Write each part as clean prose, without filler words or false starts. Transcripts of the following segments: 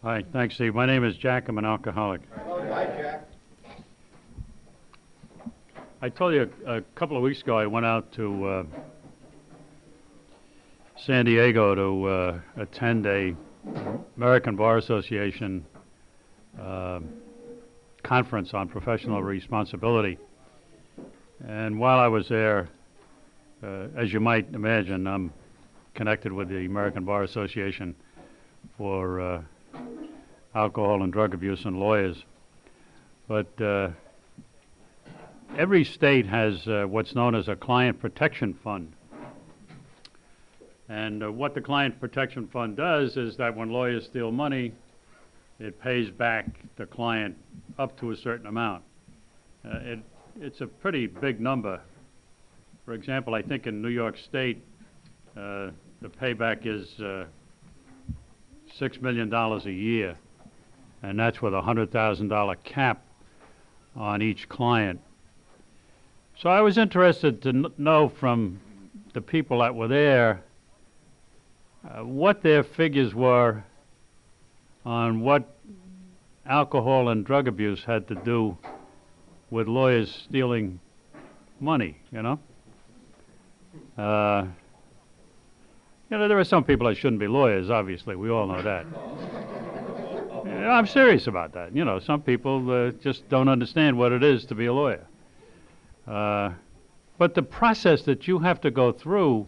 Hi, thanks, Steve. My name is Jack. I'm an alcoholic. Hi, Jack. I told you a couple of weeks ago I went out to San Diego to attend a American Bar Association conference on professional responsibility. And while I was there, as you might imagine, I'm connected with the American Bar Association for alcohol and drug abuse and lawyers. But every state has what's known as a client protection fund. And what the client protection fund does is that when lawyers steal money, it pays back the client up to a certain amount. It's a pretty big number. For example, I think in New York State, the payback is $6 million a year, and that's with a $100,000 cap on each client. So I was interested to know from the people that were there what their figures were on what alcohol and drug abuse had to do with lawyers stealing money, you know. There are some people that shouldn't be lawyers, obviously. We all know that. I'm serious about that. You know, some people just don't understand what it is to be a lawyer. But the process that you have to go through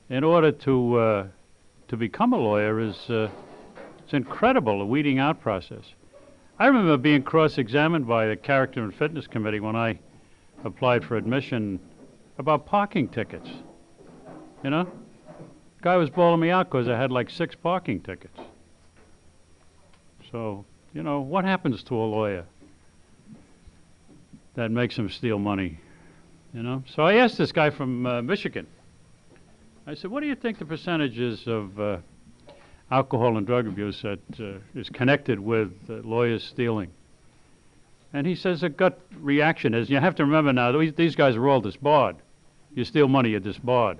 in order to become a lawyer is it's incredible, the weeding out process. I remember being cross-examined by the Character and Fitness Committee when I applied for admission about parking tickets. You know? Guy was bawling me out because I had like 6 parking tickets. So, you know, what happens to a lawyer that makes him steal money? You know? So I asked this guy from Michigan. I said, what do you think the percentage is of alcohol and drug abuse that is connected with lawyers stealing? And he says a gut reaction is, you have to remember now, these guys are all disbarred. You steal money, you're disbarred.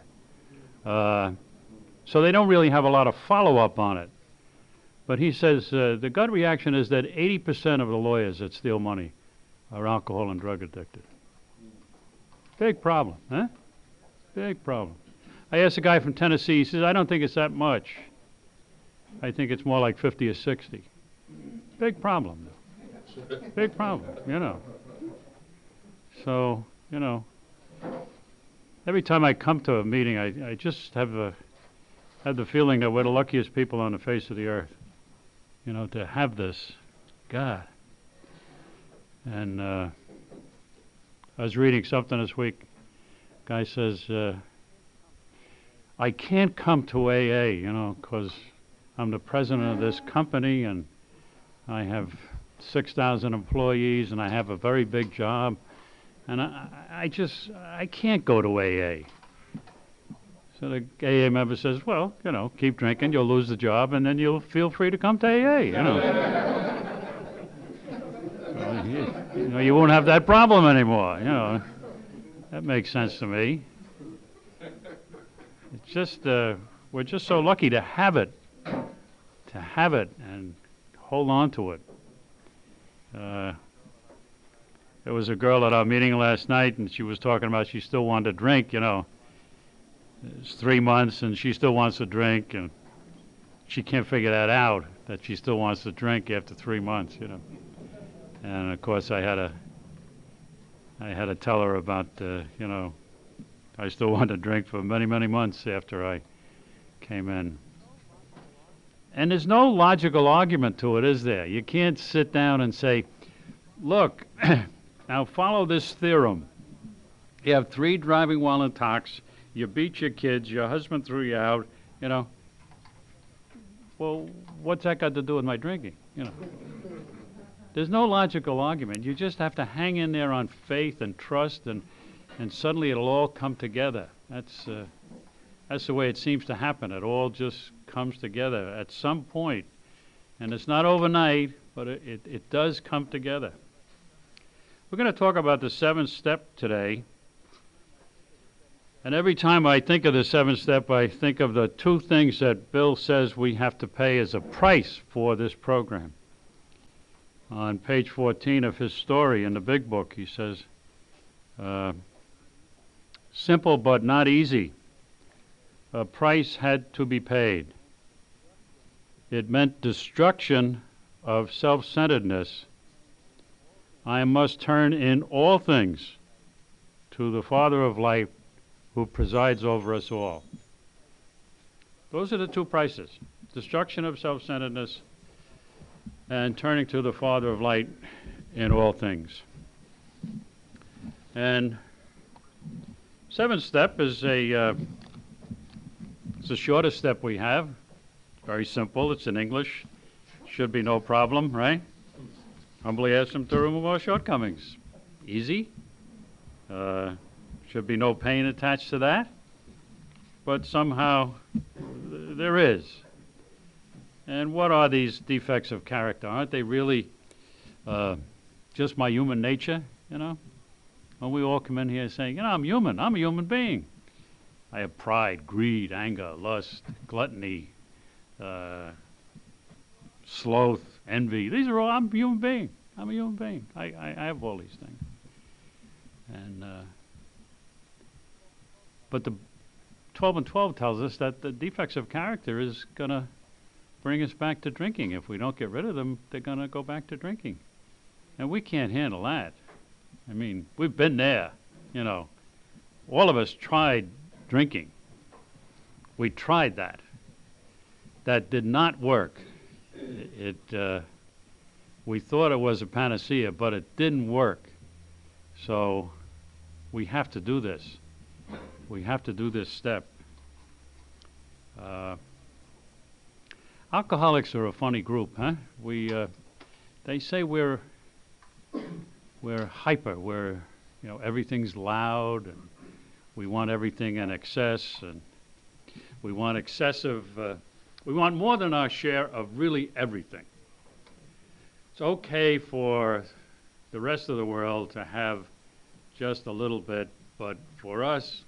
So they don't really have a lot of follow-up on it. But he says the gut reaction is that 80% of the lawyers that steal money are alcohol and drug addicted. Big problem, huh? Big problem. I asked a guy from Tennessee, he says, I don't think it's that much. I think it's more like 50 or 60. Big problem. Big problem, you know. So, you know, every time I come to a meeting, I just have the feeling that we're the luckiest people on the face of the earth, you know, to have this. God. And I was reading something this week. Guy says, I can't come to AA, you know, because I'm the president of this company and I have 6,000 employees and I have a very big job. And I can't go to AA. So the AA member says, well, you know, keep drinking, you'll lose the job, and then you'll feel free to come to AA, you know. You know, you won't have that problem anymore, you know. That makes sense to me. It's just, we're just so lucky to have it and hold on to it. There was a girl at our meeting last night, and she was talking about she still wanted to drink, you know. It's 3 months, and she still wants to drink, and she can't figure that out, that she still wants to drink after 3 months, you know. And, of course, I had to tell her about, you know, I still wanted to drink for many, many months after I came in. And there's no logical argument to it, is there? You can't sit down and say, look, now follow this theorem. You have 3 driving while intox, you beat your kids, your husband threw you out, you know. Well, what's that got to do with my drinking, you know? There's no logical argument. You just have to hang in there on faith and trust, and suddenly it'll all come together. That's the way it seems to happen. It all just comes together at some point. And it's not overnight, but it does come together. We're going to talk about the 7th step today. And every time I think of the seventh step, I think of the two things that Bill says we have to pay as a price for this program. On page 14 of his story in the big book, he says, simple but not easy. A price had to be paid. It meant destruction of self-centeredness. I must turn in all things to the Father of light who presides over us all. Those are the two prices: destruction of self-centeredness and turning to the Father of light in all things. And seventh step is it's the shortest step we have. Very simple. It's in English. Should be no problem, right? Humbly ask Him to remove our shortcomings. Easy. Should be no pain attached to that. But somehow there is. And what are these defects of character? Aren't they really just my human nature, you know? When we all come in here saying, you know, I'm human. I'm a human being. I have pride, greed, anger, lust, gluttony, sloth, envy. These are all, I'm a human being. I'm a human being. I have all these things. And but the 12 and 12 tells us that the defects of character is going to bring us back to drinking. If we don't get rid of them, they're going to go back to drinking. And we can't handle that. I mean, we've been there, you know. All of us tried drinking. We tried that. That did not work. We thought it was a panacea, but it didn't work. So we have to do this. We have to do this step. Alcoholics are a funny group, huh? They say we're hyper. We're, you know, everything's loud, and we want everything in excess, and we want excessive. We want more than our share of really everything. It's okay for the rest of the world to have just a little bit, but for us,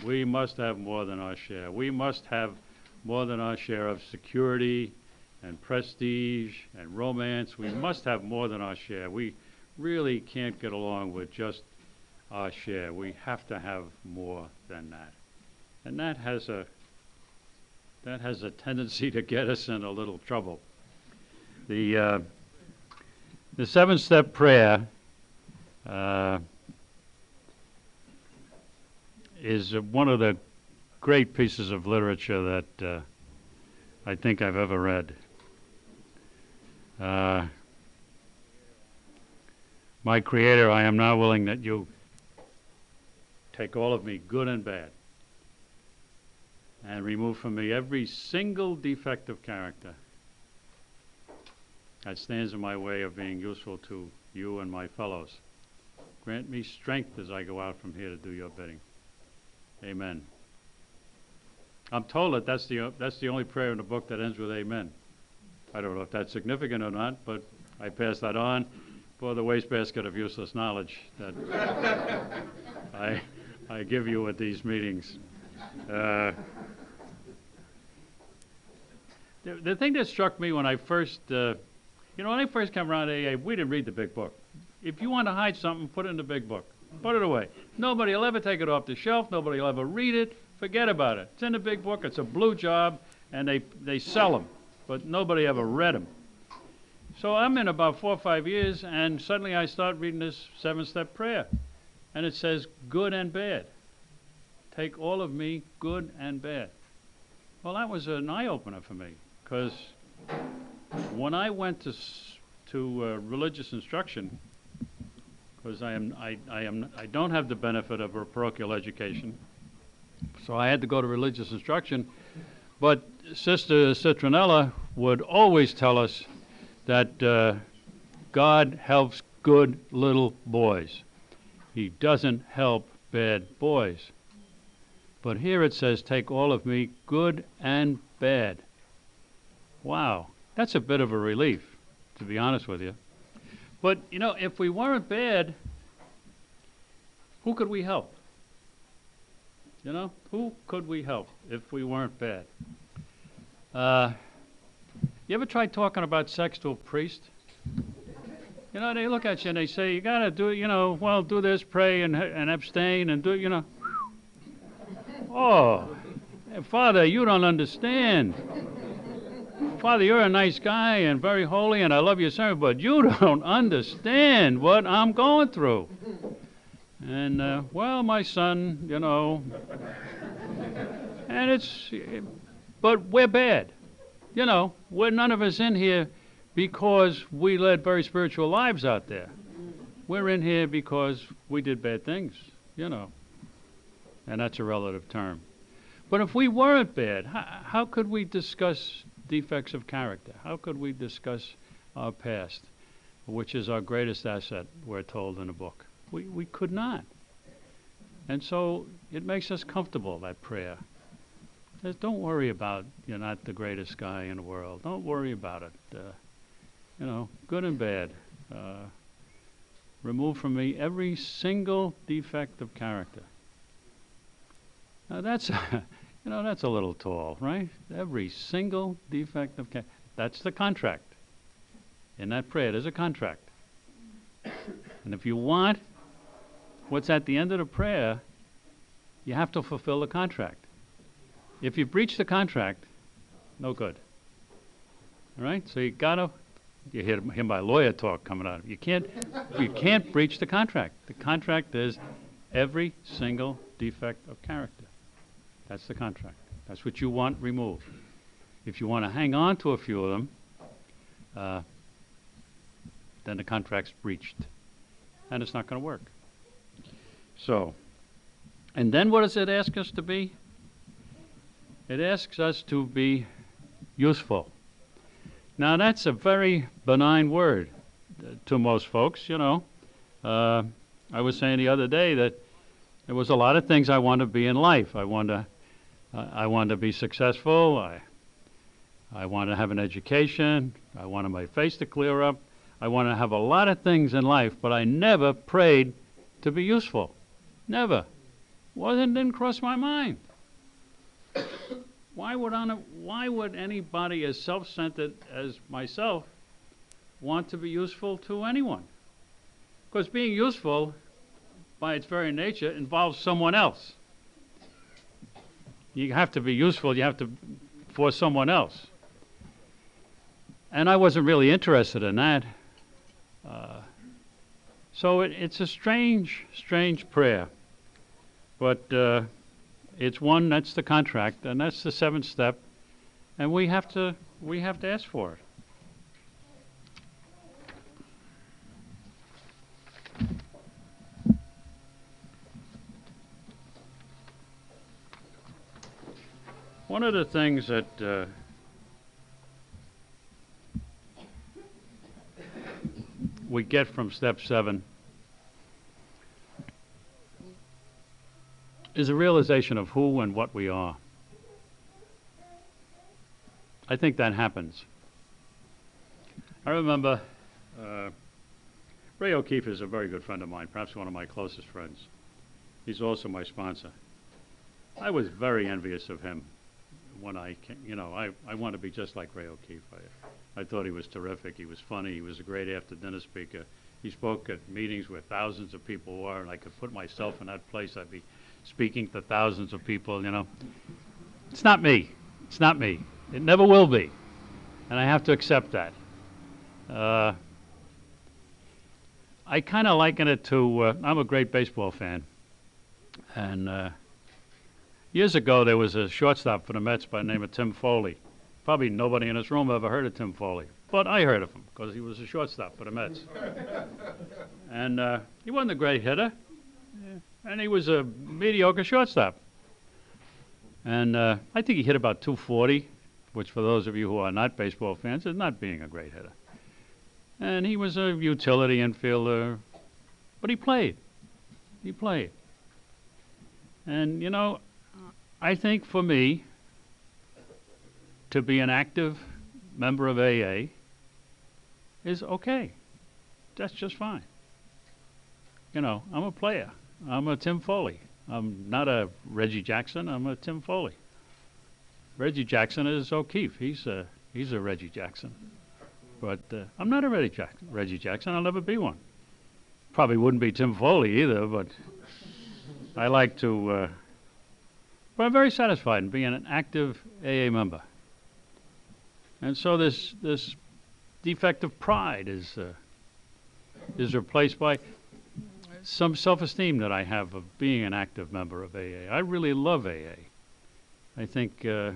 we must have more than our share. We must have more than our share of security and prestige and romance. We must have more than our share. We really can't get along with just our share. We have to have more than that. And that has a tendency to get us in a little trouble. The seven-step prayer is one of the great pieces of literature that I think I've ever read. My Creator, I am now willing that you take all of me, good and bad, and remove from me every single defect of character that stands in my way of being useful to you and my fellows. Grant me strength as I go out from here to do your bidding. Amen. I'm told that that's the only prayer in the book that ends with amen. I don't know if that's significant or not, but I pass that on for the wastebasket of useless knowledge that I give you at these meetings. The thing that struck me when I first, when I first came around AA, we didn't read the big book. If you want to hide something, put it in the big book. Put it away. Nobody will ever take it off the shelf. Nobody will ever read it. Forget about it. It's in the big book. It's a blue job, and they sell them, but nobody ever read them. So I'm in about 4 or 5 years, and suddenly I start reading this seven-step prayer, and it says good and bad. Take all of me, good and bad. Well, that was an eye-opener for me, because when I went to religious instruction, because I don't have the benefit of a parochial education, so I had to go to religious instruction. But Sister Citronella would always tell us that God helps good little boys. He doesn't help bad boys. But here it says, take all of me, good and bad. Wow, that's a bit of a relief, to be honest with you. But, if we weren't bad, who could we help? You know, who could we help if we weren't bad? Uh, you ever tried talking about sex to a priest? You know, they look at you and they say, you gotta do, you know, well, do this, pray and abstain and do, you know. Oh, Father, you don't understand. Father, you're a nice guy and very holy and I love your sermon, but you don't understand what I'm going through. And, well, my son, you know, and but we're bad. You know, we're none of us in here because we led very spiritual lives out there. We're in here because we did bad things, you know, and that's a relative term. But if we weren't bad, how could we discuss defects of character? How could we discuss our past, which is our greatest asset, we're told in the book? We could not. And so it makes us comfortable, that prayer. Says, don't worry about you're not the greatest guy in the world. Don't worry about it. You know, good and bad. Remove from me every single defect of character. Now that's, you know, that's a little tall, right? Every single defect of character. That's the contract. In that prayer, there's a contract. And if you want what's at the end of the prayer, you have to fulfill the contract. If you breach the contract, no good. All right? So you hear my lawyer talk coming out. You can't breach the contract. The contract is every single defect of character. That's the contract. That's what you want removed. If you want to hang on to a few of them, then the contract's breached. And it's not going to work. So, and then what does it ask us to be? It asks us to be useful. Now that's a very benign word to most folks, you know. I was saying the other day that there was a lot of things I want to be in life. I want to be successful. I want to have an education. I want my face to clear up. I want to have a lot of things in life, but I never prayed to be useful. Never. Didn't cross my mind. Why would anybody as self-centered as myself want to be useful to anyone? Because being useful, by its very nature, involves someone else. You have to be useful, for someone else. And I wasn't really interested in that. So it's a strange, strange prayer. But it's one, that's the contract, and that's the seventh step, and we have to ask for it. One of the things that we get from step 7 is a realization of who and what we are. I think that happens. I remember Ray O'Keefe is a very good friend of mine, perhaps one of my closest friends. He's also my sponsor. I was very envious of him when I want to be just like Ray O'Keefe. I thought he was terrific. He was funny. He was a great after-dinner speaker. He spoke at meetings where thousands of people were, and I could put myself in that place. I'd be speaking to thousands of people, you know. It's not me. It's not me. It never will be. And I have to accept that. I kind of liken it to, I'm a great baseball fan. And years ago, there was a shortstop for the Mets by the name of Tim Foley. Probably nobody in this room ever heard of Tim Foley. But I heard of him because he was a shortstop for the Mets. And he wasn't a great hitter. And he was a mediocre shortstop. And I think he hit about 240, which for those of you who are not baseball fans is not being a great hitter. And he was a utility infielder, but he played. He played. And, you know, I think for me, to be an active member of AA is okay. That's just fine. You know, I'm a player. I'm a Tim Foley. I'm not a Reggie Jackson. I'm a Tim Foley. Reggie Jackson is O'Keefe. He's a Reggie Jackson. But I'm not a Reggie Jackson. I'll never be one. Probably wouldn't be Tim Foley either, but I like to, but I'm very satisfied in being an active AA member. And so this defect of pride is replaced by some self-esteem that I have of being an active member of AA. I really love AA. I think AA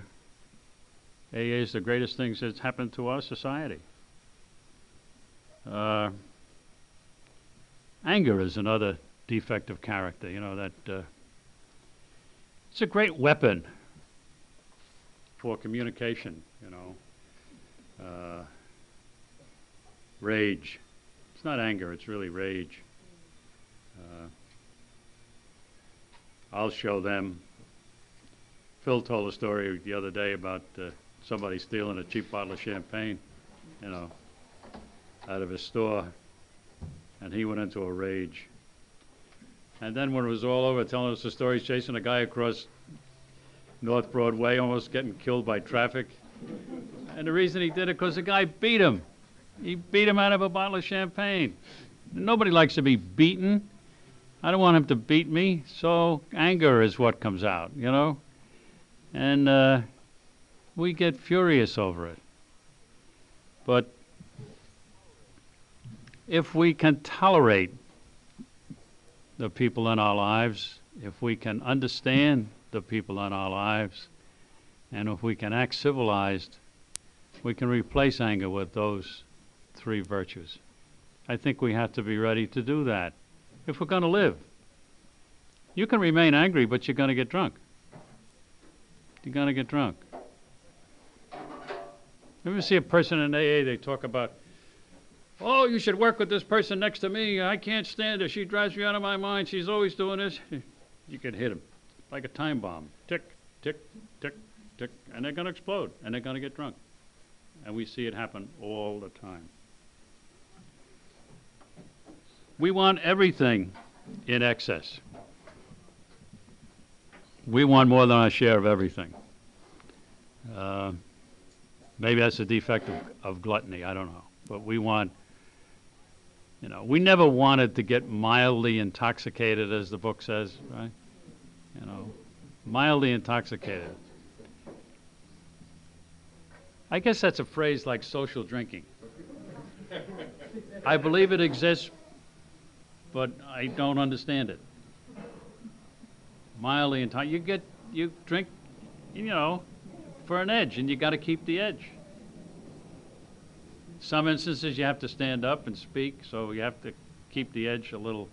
is the greatest thing that's happened to our society. Anger is another defect of character. You know, that it's a great weapon for communication, you know. Rage. It's not anger, it's really rage. I'll show them. Phil told a story the other day about somebody stealing a cheap bottle of champagne, you know, out of his store, and he went into a rage. And then when it was all over, telling us the story, chasing a guy across North Broadway, almost getting killed by traffic. And the reason he did it, because the guy beat him. He beat him out of a bottle of champagne. Nobody likes to be beaten. I don't want him to beat me, so anger is what comes out, you know? And we get furious over it. But if we can tolerate the people in our lives, if we can understand the people in our lives, and if we can act civilized, we can replace anger with those three virtues. I think we have to be ready to do that if we're going to live. You can remain angry, but you're going to get drunk. You're going to get drunk. You ever see a person in AA, they talk about, oh, you should work with this person next to me. I can't stand her. She drives me out of my mind. She's always doing this. You could hit them like a time bomb. Tick, tick, tick, tick. And they're going to explode, and they're going to get drunk. And we see it happen all the time. We want everything in excess. We want more than our share of everything. Maybe that's a defect of gluttony, I don't know. But we want, you know, we never wanted to get mildly intoxicated, as the book says, right? You know, mildly intoxicated. I guess that's a phrase like social drinking. I believe it exists, but I don't understand it. Mildly intoxicated. You drink, you know, for an edge, and you got to keep the edge. Some instances you have to stand up and speak, so you have to keep the edge a little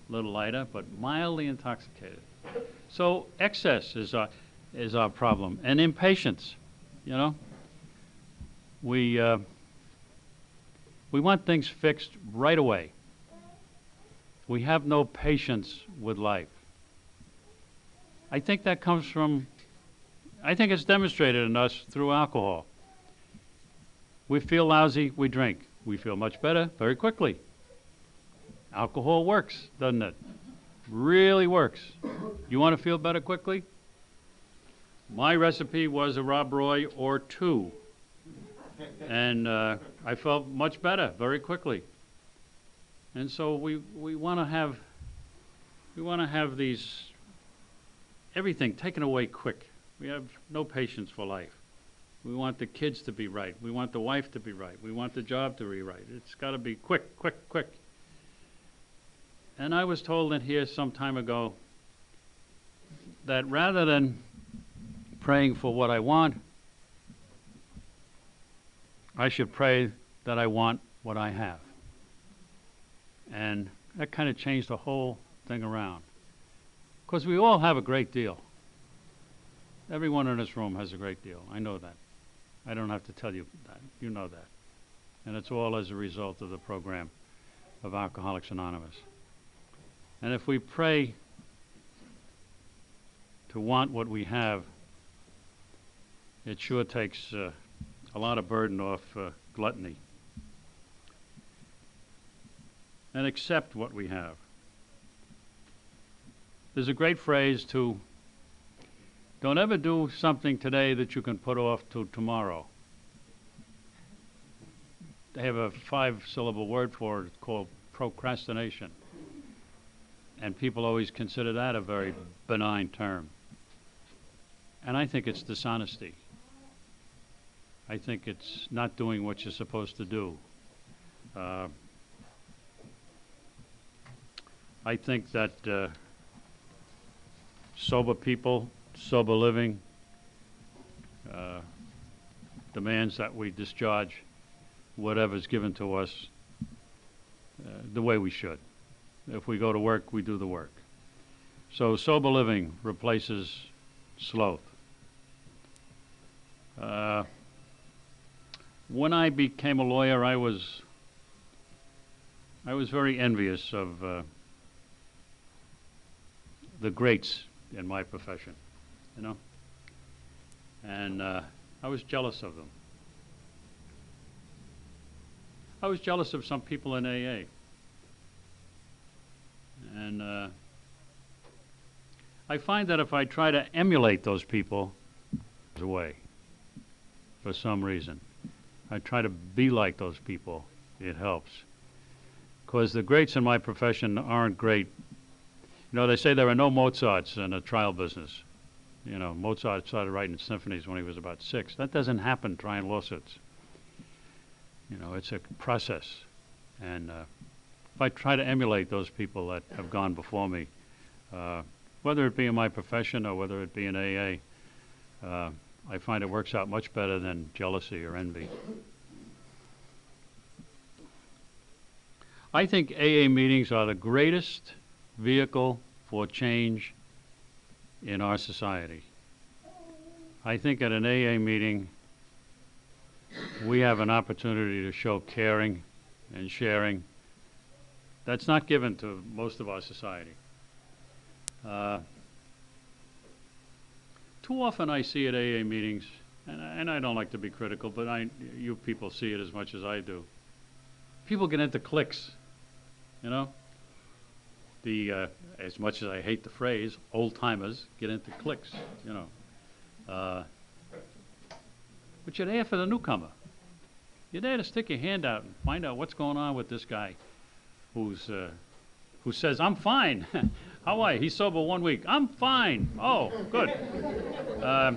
lighter, but mildly intoxicated. So excess is our problem, and impatience. You know, we want things fixed right away. We have no patience with life. I think that comes from, I think it's demonstrated in us through alcohol. We feel lousy, we drink. We feel much better very quickly. Alcohol works, doesn't it? Really works. You want to feel better quickly? My recipe was a Rob Roy or two. And I felt much better very quickly. And so we want to have these, everything taken away quick. We have no patience for life. We want the kids to be right. We want the wife to be right. We want the job to be right. It's got to be quick, quick, quick. And I was told in here some time ago that rather than praying for what I want, I should pray that I want what I have. And that kind of changed the whole thing around. Because we all have a great deal. Everyone in this room has a great deal. I know that. I don't have to tell you that. You know that. And it's all as a result of the program of Alcoholics Anonymous. And if we pray to want what we have, it sure takes a lot of burden off gluttony. And accept what we have. There's a great phrase to don't ever do something today that you can put off to tomorrow. They have a 5-syllable word for it called procrastination. And people always consider that a very benign term. And I think it's dishonesty. I think it's not doing what you're supposed to do. I think that sober people, sober living, demands that we discharge whatever's given to us the way we should. If we go to work, we do the work. So sober living replaces sloth. When I became a lawyer, I was very envious of the greats in my profession, you know, and I was jealous of them. I was jealous of some people in AA, and I find that if I try to emulate those people, away for some reason. I try to be like those people. It helps. Because the greats in my profession aren't great. You know, they say there are no Mozarts in the trial business. You know, Mozart started writing symphonies when he was about 6. That doesn't happen trying lawsuits. You know, it's a process. And if I try to emulate those people that have gone before me, whether it be in my profession or whether it be in AA, I find it works out much better than jealousy or envy. I think AA meetings are the greatest vehicle for change in our society. I think at an AA meeting, we have an opportunity to show caring and sharing. That's not given to most of our society. Too often I see at AA meetings, and I don't like to be critical, but you people see it as much as I do. People get into cliques, you know? As much as I hate the phrase, old-timers get into cliques, you know. But you're there for the newcomer. You're there to stick your hand out and find out what's going on with this guy who says, I'm fine. How are you? He's sober 1 week. I'm fine. Oh, good.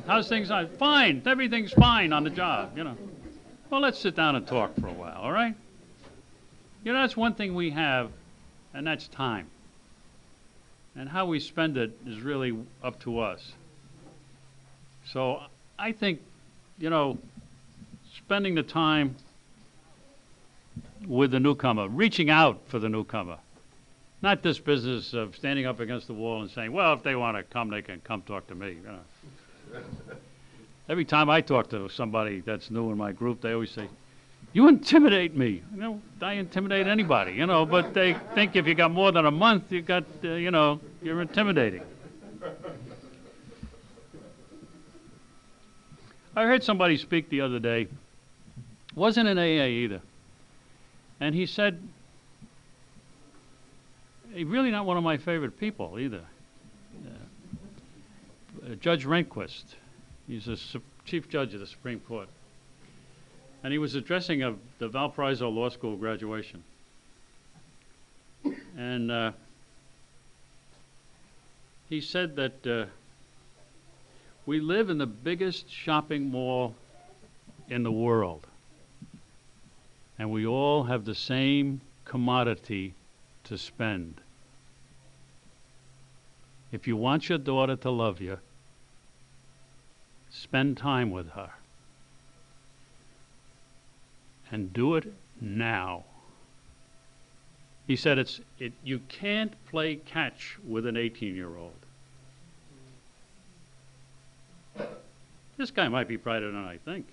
How's things on? Fine. Everything's fine on the job, you know. Well, let's sit down and talk for a while, all right? You know, that's one thing we have, and that's time. And how we spend it is really up to us. So I think, you know, spending the time with the newcomer, reaching out for the newcomer. Not this business of standing up against the wall and saying, well, if they want to come, they can come talk to me. You know. Every time I talk to somebody that's new in my group, they always say, you intimidate me. You know, I intimidate anybody, you know, but they think if you got more than a month, you got, you know, you're intimidating. I heard somebody speak the other day, wasn't in AA either, and he said, he's really not one of my favorite people either. Judge Rehnquist, he's a chief judge of the Supreme Court. And he was addressing the Valparaiso Law School graduation. And he said that we live in the biggest shopping mall in the world. And we all have the same commodity to spend. If you want your daughter to love you, spend time with her. And do it now. He said you can't play catch with an 18-year-old. This guy might be brighter than I think.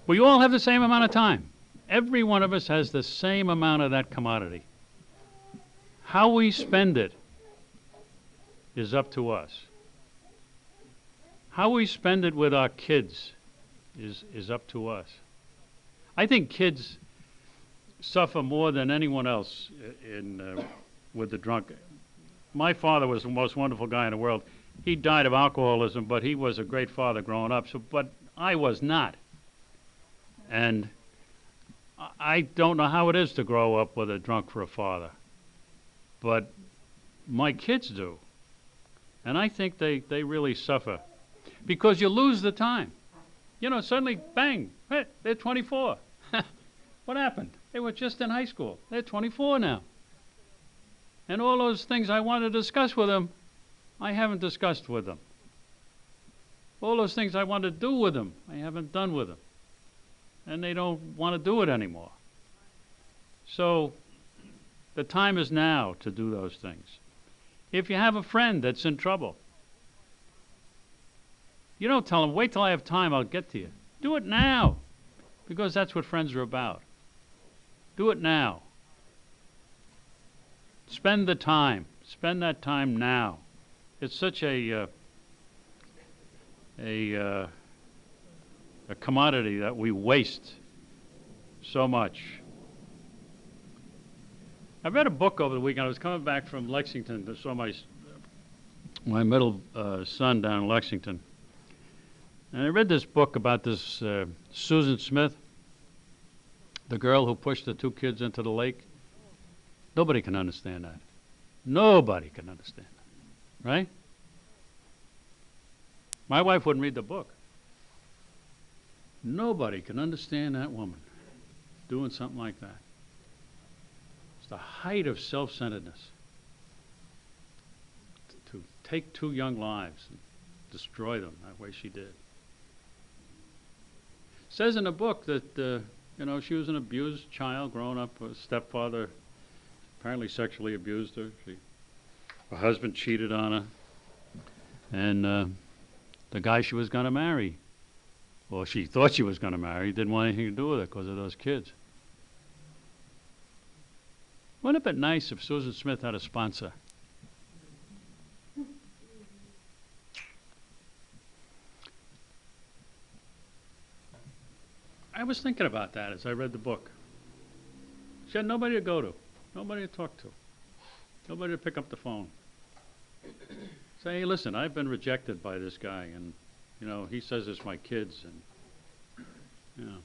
We all have the same amount of time. Every one of us has the same amount of that commodity. How we spend it is up to us. How we spend it with our kids is up to us. I think kids suffer more than anyone else with the drunk. My father was the most wonderful guy in the world. He died of alcoholism, but he was a great father growing up. But I was not. And I don't know how it is to grow up with a drunk for a father. But my kids do. And I think they really suffer. Because you lose the time. You know, suddenly, bang, hey, they're 24. What happened? They were just in high school. They're 24 now. And all those things I want to discuss with them, I haven't discussed with them. All those things I want to do with them, I haven't done with them. And they don't want to do it anymore. So the time is now to do those things. If you have a friend that's in trouble, you don't tell them, wait till I have time, I'll get to you. Do it now, because that's what friends are about. Do it now. Spend the time. Spend that time now. It's such a commodity that we waste so much. I read a book over the weekend. I was coming back from Lexington to saw my middle son down in Lexington. And I read this book about this Susan Smith, the girl who pushed the two kids into the lake. Nobody can understand that. Nobody can understand that, right? My wife wouldn't read the book. Nobody can understand that woman doing something like that. It's the height of self-centeredness to take two young lives and destroy them that way she did. It says in the book that she was an abused child growing up. Her stepfather apparently sexually abused her. Her husband cheated on her. And the guy she was going to marry, or she thought she was going to marry, didn't want anything to do with her because of those kids. Wouldn't it have been nice if Susan Smith had a sponsor? I was thinking about that as I read the book. She had nobody to go to, nobody to talk to, nobody to pick up the phone. Say, hey, listen, I've been rejected by this guy, and, he says it's my kids, and,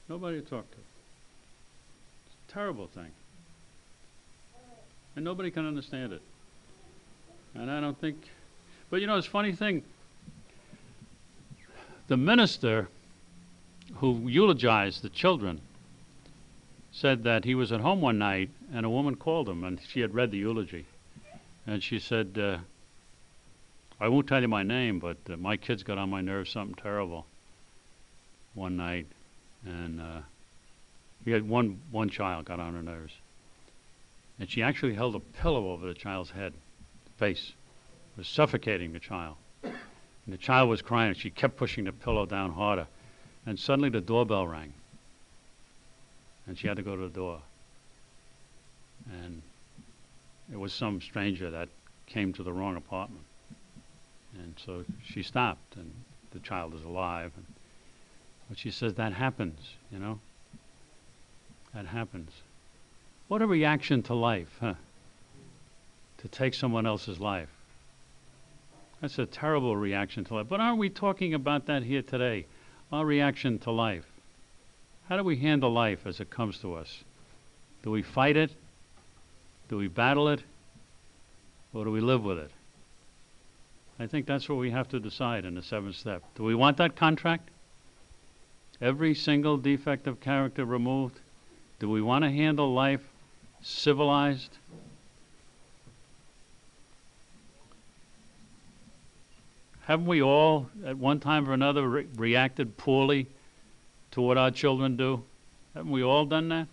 nobody to talk to. It's a terrible thing. And nobody can understand it. And I don't think, but it's a funny thing. The minister who eulogized the children said that he was at home one night and a woman called him, and she had read the eulogy. And she said, I won't tell you my name, but my kids got on my nerves something terrible one night. And he had one child got on her nerves. And she actually held a pillow over the child's head, face, was suffocating the child. And the child was crying, and she kept pushing the pillow down harder. And suddenly the doorbell rang. And she had to go to the door. And it was some stranger that came to the wrong apartment. And so she stopped, and the child is alive. But she says, that happens, That happens. What a reaction to life, huh? To take someone else's life. That's a terrible reaction to life. But aren't we talking about that here today? Our reaction to life. How do we handle life as it comes to us? Do we fight it? Do we battle it? Or do we live with it? I think that's what we have to decide in the seventh step. Do we want that contract? Every single defect of character removed? Do we want to handle life civilized? Haven't we all, at one time or another, reacted poorly to what our children do? Haven't we all done that?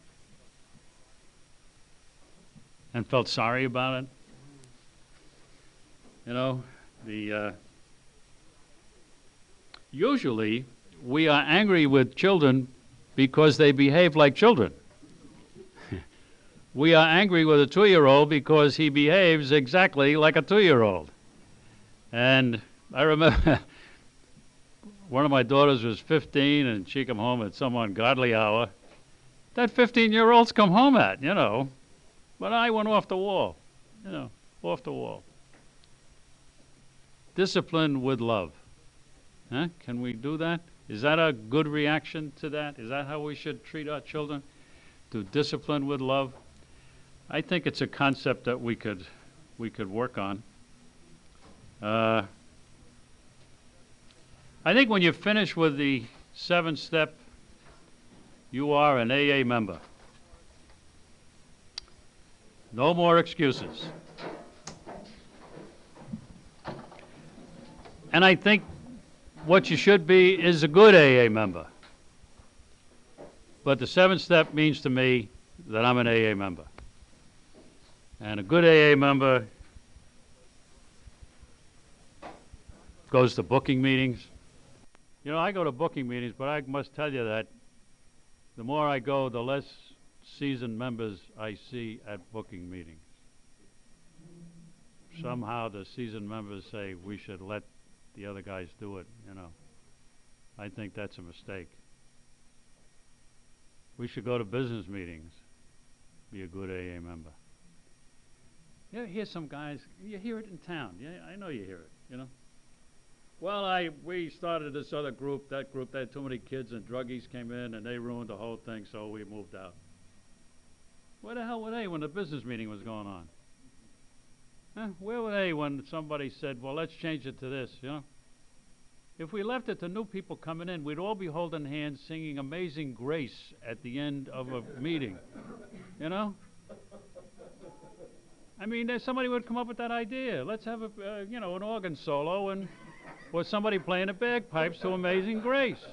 And felt sorry about it? Usually we are angry with children because they behave like children. We are angry with a 2-year-old because he behaves exactly like a 2-year-old. And I remember one of my daughters was 15, and she came home at some ungodly hour, that 15-year-olds come home at, you know. But I went off the wall, you know, off the wall. Discipline with love. Huh? Can we do that? Is that a good reaction to that? Is that how we should treat our children? To discipline with love? I think it's a concept that we could work on. I think when you finish with the 7th step, you are an AA member. No more excuses. And I think what you should be is a good AA member. But the 7th step means to me that I'm an AA member. And a good AA member goes to booking meetings. You know, I go to booking meetings, but I must tell you that the more I go, the less seasoned members I see at booking meetings. Somehow the seasoned members say we should let the other guys do it, you know. I think that's a mistake. We should go to business meetings, be a good AA member. You hear some guys, you hear it in town. Yeah, I know you hear it, you know. Well, we started this other group, they had too many kids and druggies came in and they ruined the whole thing, so we moved out. Where the hell were they when the business meeting was going on? Huh? Where were they when somebody said, well, let's change it to this, you know? If we left it to new people coming in, we'd all be holding hands singing Amazing Grace at the end of a meeting, you know? I mean, somebody would come up with that idea. Let's have you know, an organ solo or somebody playing the bagpipes to Amazing Grace.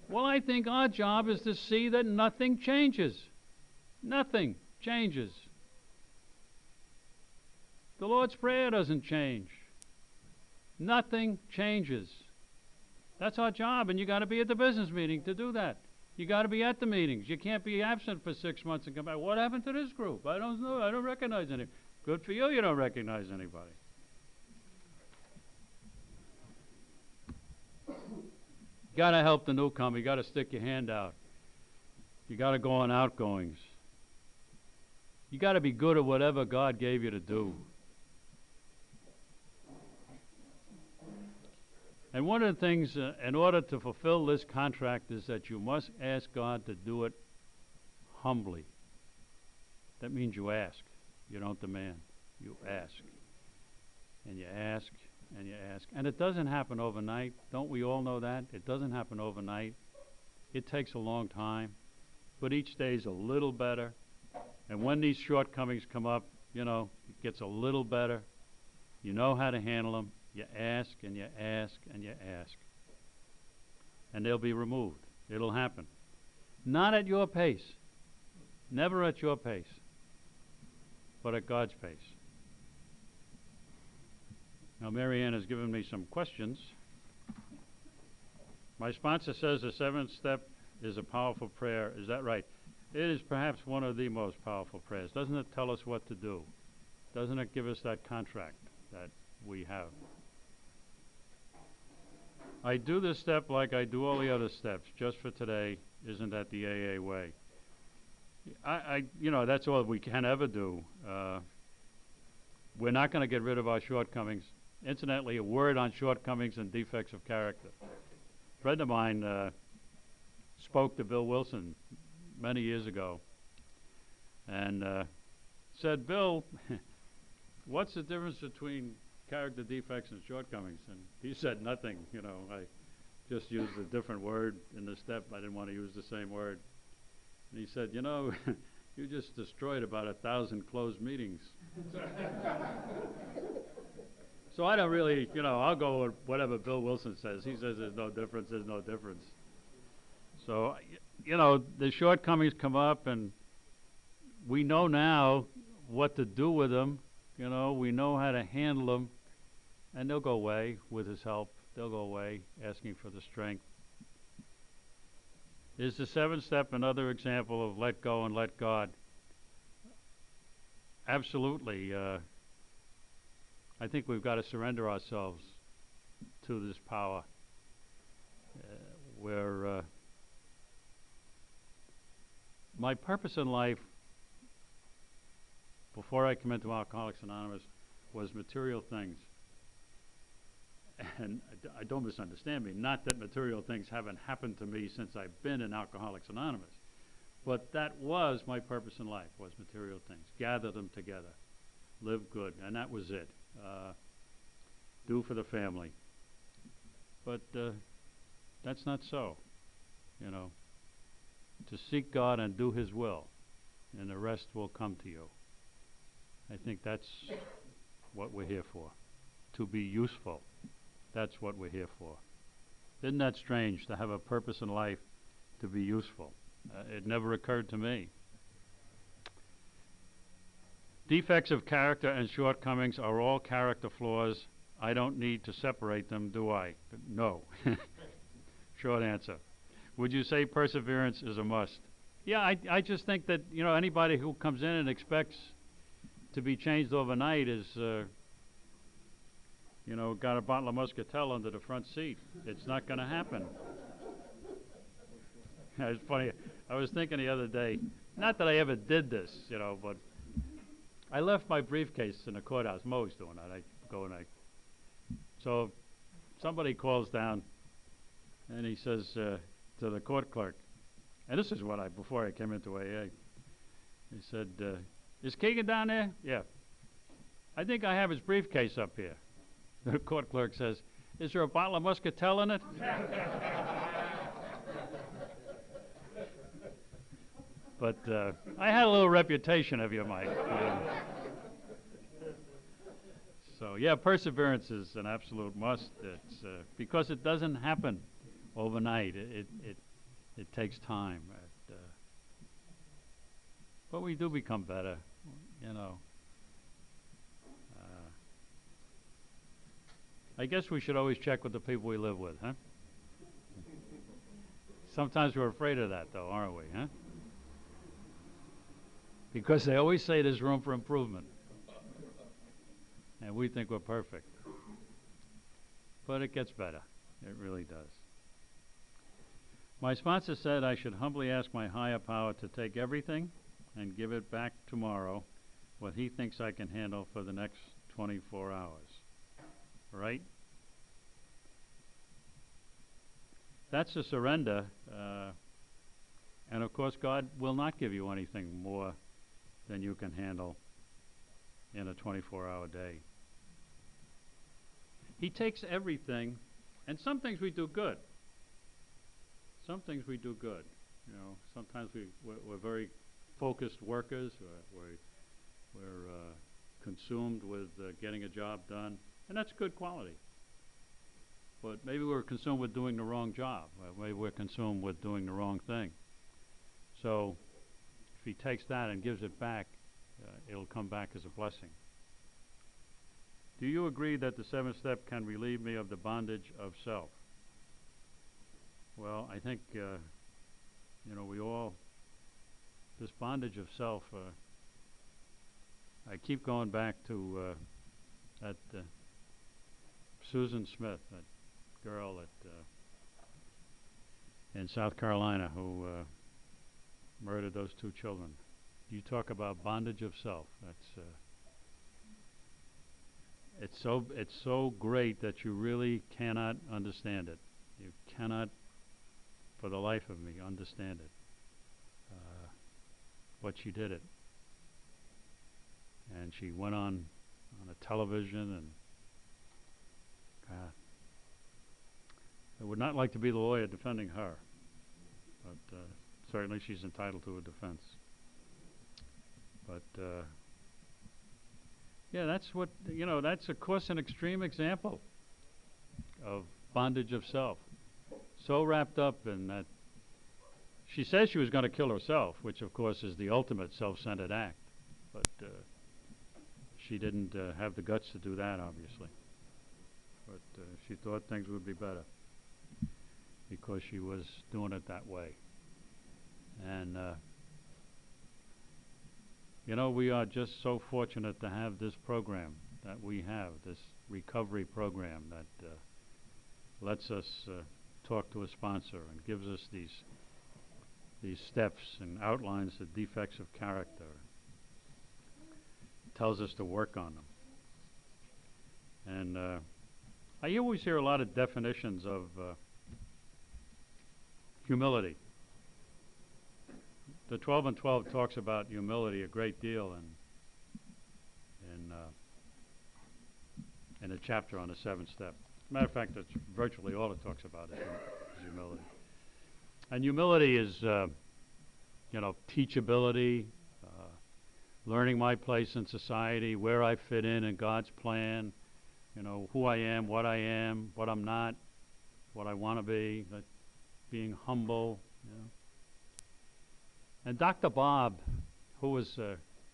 Well, I think our job is to see that nothing changes. Nothing changes. The Lord's Prayer doesn't change. Nothing changes. That's our job, and you got to be at the business meeting to do that. You got to be at the meetings. You can't be absent for 6 months and come back. What happened to this group? I don't know. I don't recognize any. Good for you, you don't recognize anybody. You got to help the newcomer. You got to stick your hand out. You got to go on outgoings. You got to be good at whatever God gave you to do. And one of the things, in order to fulfill this contract, is that you must ask God to do it humbly. That means you ask. You don't demand. You ask. And you ask, and you ask. And it doesn't happen overnight. Don't we all know that? It doesn't happen overnight. It takes a long time. But each day is a little better. And when these shortcomings come up, you know, it gets a little better. You know how to handle them. You ask and you ask and you ask. And they'll be removed. It'll happen. Not at your pace. Never at your pace. But at God's pace. Now, Mary Ann has given me some questions. My sponsor says the 7th step is a powerful prayer. Is that right? It is perhaps one of the most powerful prayers. Doesn't it tell us what to do? Doesn't it give us that contract that we have? I do this step like I do all the other steps, just for today. Isn't that the AA way? You know, that's all we can ever do. We're not going to get rid of our shortcomings. Incidentally, a word on shortcomings and defects of character. A friend of mine spoke to Bill Wilson many years ago and said, Bill, what's the difference between character defects and shortcomings? And he said nothing. You know, I just used a different word in the step. I didn't want to use the same word. And he said, you know, you just destroyed about 1,000 closed meetings. So I don't really, you know, I'll go with whatever Bill Wilson says. He says there's no difference, there's no difference. So, you know, the shortcomings come up and we know now what to do with them. You know, we know how to handle them. And they'll go away with his help. They'll go away asking for the strength. Is the 7th step another example of let go and let God? Absolutely. I think we've got to surrender ourselves to this power where My purpose in life before I came into Alcoholics Anonymous was material things. And I don't misunderstand me. Not that material things haven't happened to me since I've been in Alcoholics Anonymous. But that was my purpose in life, was material things. Gather them together. Live good. And that was it. Do for the family. But that's not so. You know, to seek God and do His will, and the rest will come to you. I think that's what we're here for. To be useful. That's what we're here for. Isn't that strange to have a purpose in life to be useful? It never occurred to me. Defects of character and shortcomings are all character flaws. I don't need to separate them, do I? No. Short answer. Would you say perseverance is a must? Yeah, I just think that, you know, anybody who comes in and expects to be changed overnight is, you know, got a bottle of Muscatel under the front seat. It's not going to happen. It's funny. I was thinking the other day, not that I ever did this, you know, but I left my briefcase in the courthouse. I'm always doing that. I go and so somebody calls down and he says to the court clerk, and this is what before I came into AA, he said, is Keegan down there? Yeah. I think I have his briefcase up here. The court clerk says, is there a bottle of Muscatel in it? But I had a little reputation, if you might. So yeah, perseverance is an absolute must. It's because it doesn't happen overnight. It takes time. But we do become better, you know. I guess we should always check with the people we live with, huh? Sometimes we're afraid of that, though, aren't we, huh? Because they always say there's room for improvement. And we think we're perfect. But it gets better. It really does. My sponsor said I should humbly ask my higher power to take everything and give it back tomorrow, what he thinks I can handle for the next 24 hours. Right? That's a surrender. And of course, God will not give you anything more than you can handle in a 24-hour day. He takes everything, and some things we do good. Some things we do good. You know, sometimes we're very focused workers. We're consumed with getting a job done, and that's good quality. But maybe we're consumed with doing the wrong job. Maybe we're consumed with doing the wrong thing. So if he takes that and gives it back, it'll come back as a blessing. Do you agree that the seventh step can relieve me of the bondage of self? Well, I think, you know, we all, this bondage of self, I keep going back to that Susan Smith, that girl in South Carolina who murdered those two children. You talk about bondage of self. That's it's so great that you really cannot understand it. You cannot, for the life of me, understand it. But she did it, and she went on a television, and God, I would not like to be the lawyer defending her, but certainly she's entitled to a defense. But yeah, that's what, you know, that's of course an extreme example of bondage of self. So wrapped up in that, she says she was going to kill herself, which of course is the ultimate self-centered act. But she didn't have the guts to do that, obviously. But she thought things would be better because she was doing it that way. And you know, we are just so fortunate to have this program that we have, this recovery program that lets us talk to a sponsor and gives us these these steps and outlines the defects of character, tells us to work on them. And I always hear a lot of definitions of humility. The 12 and 12 talks about humility a great deal in a chapter on the 7th step. Matter of fact, that's virtually all it talks about is humility. And humility is, teachability, learning my place in society, where I fit in God's plan, who I am, what I'm not, what I want to be, being humble. And Dr. Bob, who was,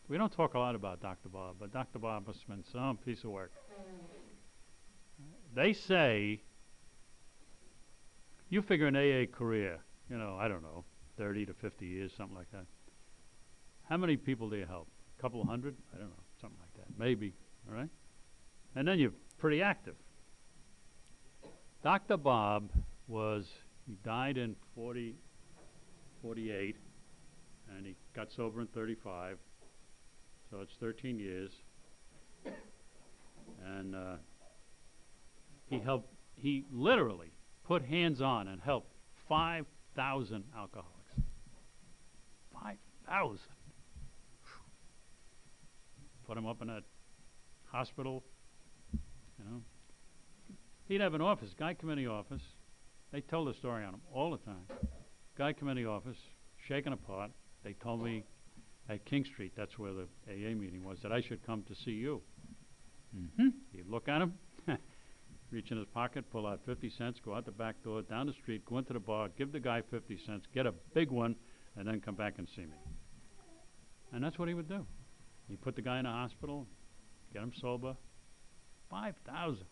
we don't talk a lot about Dr. Bob, but Dr. Bob must have been some piece of work. They say, you figure an AA career, I don't know, 30 to 50 years, something like that. How many people do you help? A couple of hundred? I don't know, something like that. Maybe, all right? And then you're pretty active. Dr. Bob he died in 48, and he got sober in 35, so it's 13 years. And he literally put hands on and helped 5,000 alcoholics. 5,000. Put him up in a hospital, He'd have an office, Guy Committee office. They tell the story on him all the time. Guy Committee office, shaken apart. They told me at King Street, that's where the AA meeting was, that I should come to see you. He'd look at him, reach in his pocket, pull out 50 cents, go out the back door, down the street, go into the bar, give the guy 50 cents, get a big one, and then come back and see me. And that's what he would do. He'd put the guy in a hospital, get him sober. 5,000.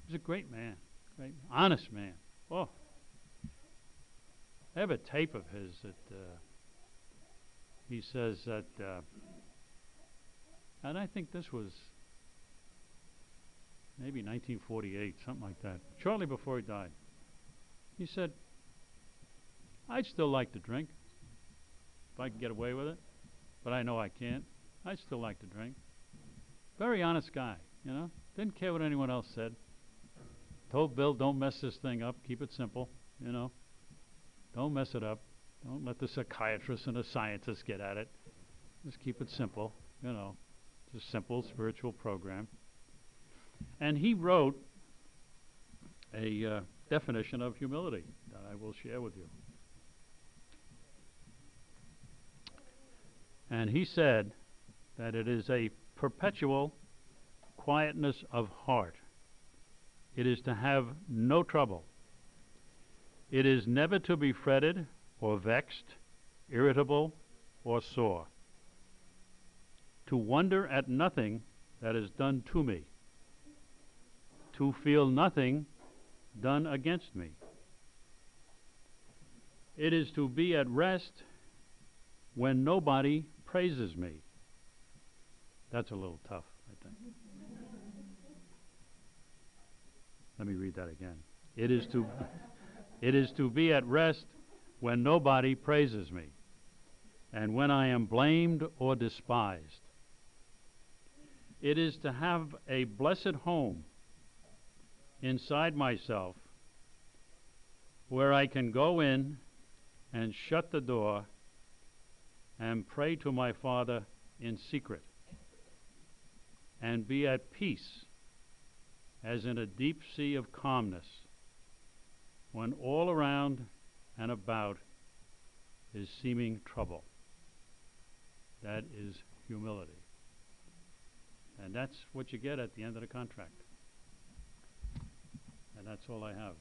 He was a great man, great, honest man. Oh, I have a tape of his that he says that, and I think this was maybe 1948, something like that, shortly before he died. He said, I'd still like to drink if I could get away with it, but I know I can't. I'd still like to drink. Very honest guy, didn't care what anyone else said. Told Bill, don't mess this thing up, keep it simple, Don't mess it up. Don't let the psychiatrists and the scientists get at it. Just keep it simple, It's a simple spiritual program. And he wrote a definition of humility that I will share with you. And he said that it is a perpetual quietness of heart. It is to have no trouble. It is never to be fretted or vexed, irritable or sore. To wonder at nothing that is done to me. To feel nothing done against me. It is to be at rest when nobody praises me. That's a little tough, I think. Let me read that again. It is to be at rest when nobody praises me, and when I am blamed or despised. It is to have a blessed home inside myself where I can go in and shut the door and pray to my Father in secret and be at peace as in a deep sea of calmness when all around and about is seeming trouble. That is humility. And that's what you get at the end of the contract. And that's all I have.